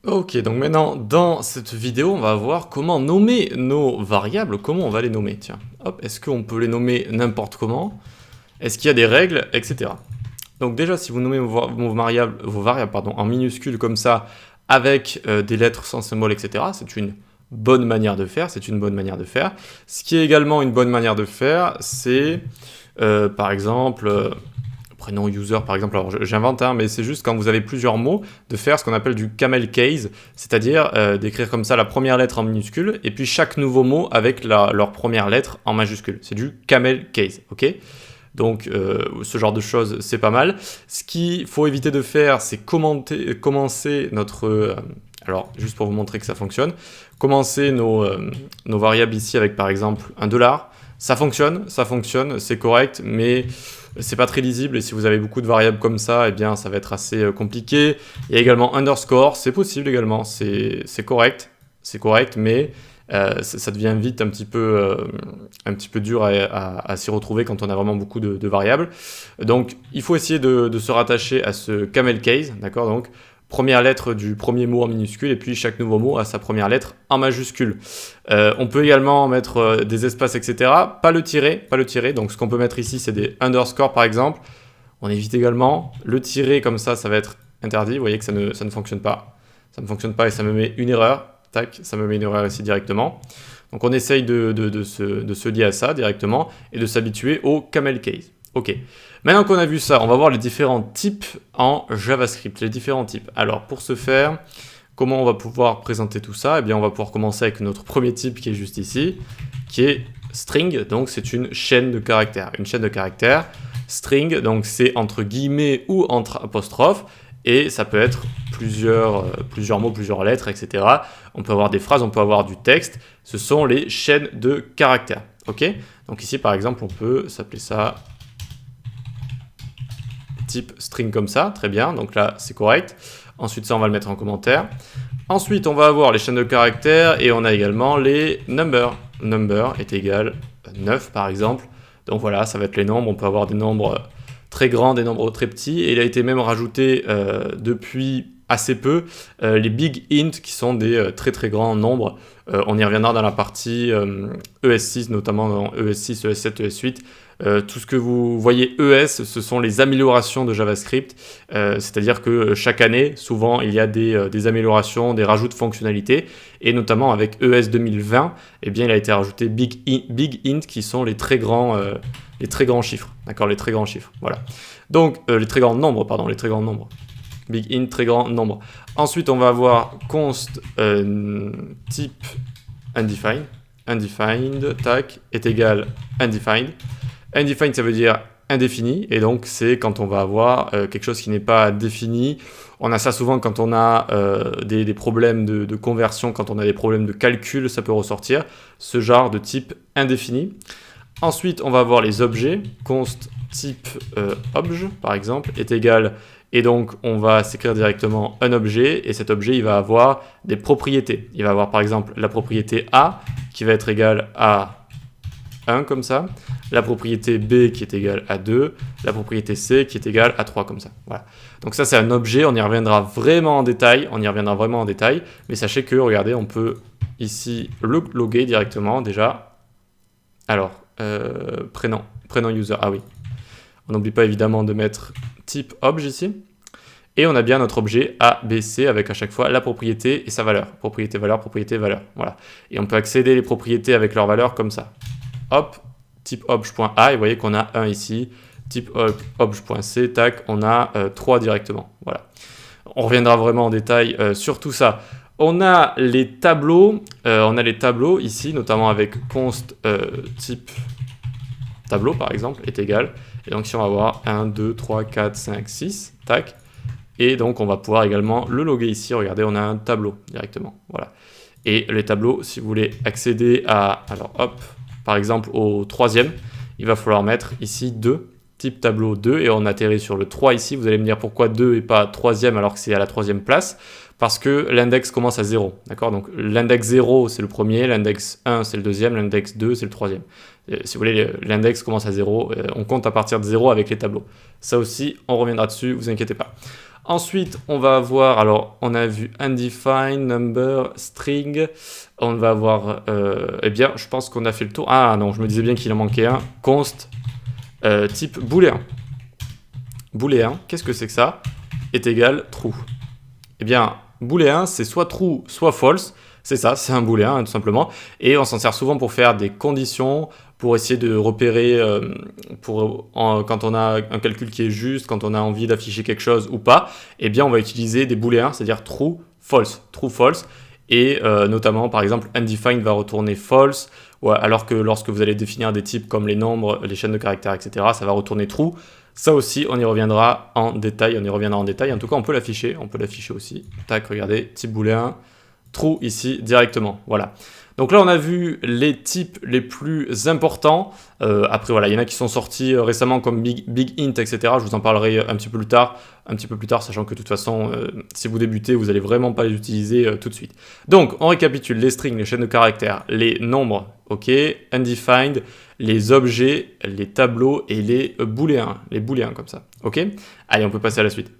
Ok, donc maintenant, dans cette vidéo, on va voir comment nommer nos variables, comment on va les nommer. Tiens, hop, est-ce qu'on peut les nommer n'importe comment? Est-ce qu'il y a des règles, etc. Donc déjà, si vous nommez vos variables pardon, en minuscules comme ça, avec des lettres sans symbole, etc., c'est une bonne manière de faire, c'est une bonne manière de faire. Ce qui est également une bonne manière de faire, c'est, par exemple, prénom user par exemple, alors j'invente, hein, mais c'est juste quand vous avez plusieurs mots, de faire ce qu'on appelle du camel case, c'est-à-dire d'écrire comme ça la première lettre en minuscule, et puis chaque nouveau mot avec leur première lettre en majuscule. C'est du camel case, ok? Donc ce genre de choses, c'est pas mal. Ce qu'il faut éviter de faire, c'est commencer notre... alors, juste pour vous montrer que ça fonctionne, commencer nos variables ici avec par exemple un $. Ça fonctionne, c'est correct, mais c'est pas très lisible et si vous avez beaucoup de variables comme ça, eh bien ça va être assez compliqué. Il y a également underscore, c'est possible également, c'est correct, mais ça devient vite un petit peu dur à s'y retrouver quand on a vraiment beaucoup de variables. Donc il faut essayer de se rattacher à ce camel case, d'accord? Donc première lettre du premier mot en minuscule et puis chaque nouveau mot a sa première lettre en majuscule. On peut également mettre des espaces, etc. Pas le tiret. Donc ce qu'on peut mettre ici, c'est des underscores par exemple. On évite également le tiret comme ça va être interdit. Vous voyez que ça ne fonctionne pas. Ça ne fonctionne pas et ça me met une erreur. Tac, ça me met une erreur ici directement. Donc on essaye de se lier à ça directement et de s'habituer au camel case. Ok, maintenant qu'on a vu ça, on va voir les différents types en JavaScript, les différents types. Alors pour ce faire, comment on va pouvoir présenter tout ça? Eh bien on va pouvoir commencer avec notre premier type qui est juste ici, qui est string, donc c'est une chaîne de caractères. Une chaîne de caractères, string, donc c'est entre guillemets ou entre apostrophes, et ça peut être plusieurs mots, plusieurs lettres, etc. On peut avoir des phrases, on peut avoir du texte, ce sont les chaînes de caractères. Ok, donc ici par exemple on peut s'appeler ça type string comme ça, très bien, donc là c'est correct. Ensuite ça on va le mettre en commentaire. Ensuite on va avoir les chaînes de caractères et on a également les numbers. Number est égal à 9 par exemple, donc voilà ça va être les nombres, on peut avoir des nombres très grands, des nombres très petits, et il a été même rajouté depuis assez peu les big int qui sont des très très grands nombres. On y reviendra dans la partie ES6, notamment dans ES6, ES7, ES8. Tout ce que vous voyez ES, ce sont les améliorations de JavaScript, c'est-à-dire que chaque année, souvent, il y a des améliorations, des rajouts de fonctionnalités, et notamment avec ES 2020, eh bien, il a été rajouté Big Int, qui sont les très grands chiffres, d'accord, les très grands chiffres, voilà. Donc, les très grands nombres, pardon, les très grands nombres. Big int, très grand nombre. Ensuite, on va avoir const type undefined. Undefined, tac, est égal undefined. Undefined, ça veut dire indéfini, et donc c'est quand on va avoir quelque chose qui n'est pas défini. On a ça souvent quand on a des problèmes de conversion, quand on a des problèmes de calcul, ça peut ressortir, ce genre de type indéfini. Ensuite, on va avoir les objets. Const type obj, par exemple, est égal, et donc on va s'écrire directement un objet, et cet objet, il va avoir des propriétés. Il va avoir par exemple la propriété A, qui va être égale à 1, comme ça, la propriété B qui est égale à 2, la propriété C qui est égale à 3, comme ça. Voilà. Donc ça, c'est un objet, on y reviendra vraiment en détail, mais sachez que, regardez, on peut ici le loguer directement, déjà. Alors, prénom user, ah oui. On n'oublie pas évidemment de mettre type obj ici. Et on a bien notre objet ABC avec à chaque fois la propriété et sa valeur. Propriété, valeur, voilà. Et on peut accéder les propriétés avec leur valeur comme ça. Hop, type obj.a, et vous voyez qu'on a 1 ici. Type obj.c, tac, on a 3 directement. Voilà. On reviendra vraiment en détail sur tout ça. On a les tableaux ici, notamment avec const type tableau par exemple, est égal. Et donc ici on va avoir 1, 2, 3, 4, 5, 6, tac. Et donc on va pouvoir également le loguer ici, regardez, on a un tableau directement, voilà. Et les tableaux, si vous voulez accéder à, alors hop, par exemple au troisième, il va falloir mettre ici 2, type tableau 2, et on atterrit sur le 3 ici. Vous allez me dire pourquoi 2 et pas troisième alors que c'est à la troisième place, parce que l'index commence à 0, d'accord? Donc l'index 0 c'est le premier, l'index 1 c'est le deuxième, l'index 2 c'est le troisième. Si vous voulez, l'index commence à 0, on compte à partir de 0 avec les tableaux. Ça aussi, on reviendra dessus, vous inquiétez pas. Ensuite, on va avoir, alors on a vu undefined, number, string, on va avoir, eh bien, je pense qu'on a fait le tour. Ah non, je me disais bien qu'il en manquait un, const, type booléen. Booléen, qu'est-ce que c'est que ça? Est égal true. Eh bien, booléen, c'est soit true, soit false. C'est ça, c'est un booléen, hein, tout simplement. Et on s'en sert souvent pour faire des conditions, pour essayer de repérer quand on a un calcul qui est juste, quand on a envie d'afficher quelque chose ou pas. Eh bien, on va utiliser des booléens, c'est-à-dire true, false. True, false. Et notamment, par exemple, undefined va retourner false, alors que lorsque vous allez définir des types comme les nombres, les chaînes de caractères, etc., ça va retourner true. Ça aussi, on y reviendra en détail. En tout cas, on peut l'afficher aussi. Tac, regardez, type booléen, true ici directement. Voilà. Donc là, on a vu les types les plus importants. Après, voilà, il y en a qui sont sortis récemment comme big int, etc. Je vous en parlerai un petit peu plus tard, sachant que de toute façon, si vous débutez, vous n'allez vraiment pas les utiliser tout de suite. Donc, on récapitule les strings, les chaînes de caractères, les nombres, ok, undefined, les objets, les tableaux et les booléens comme ça, ok. Allez, on peut passer à la suite.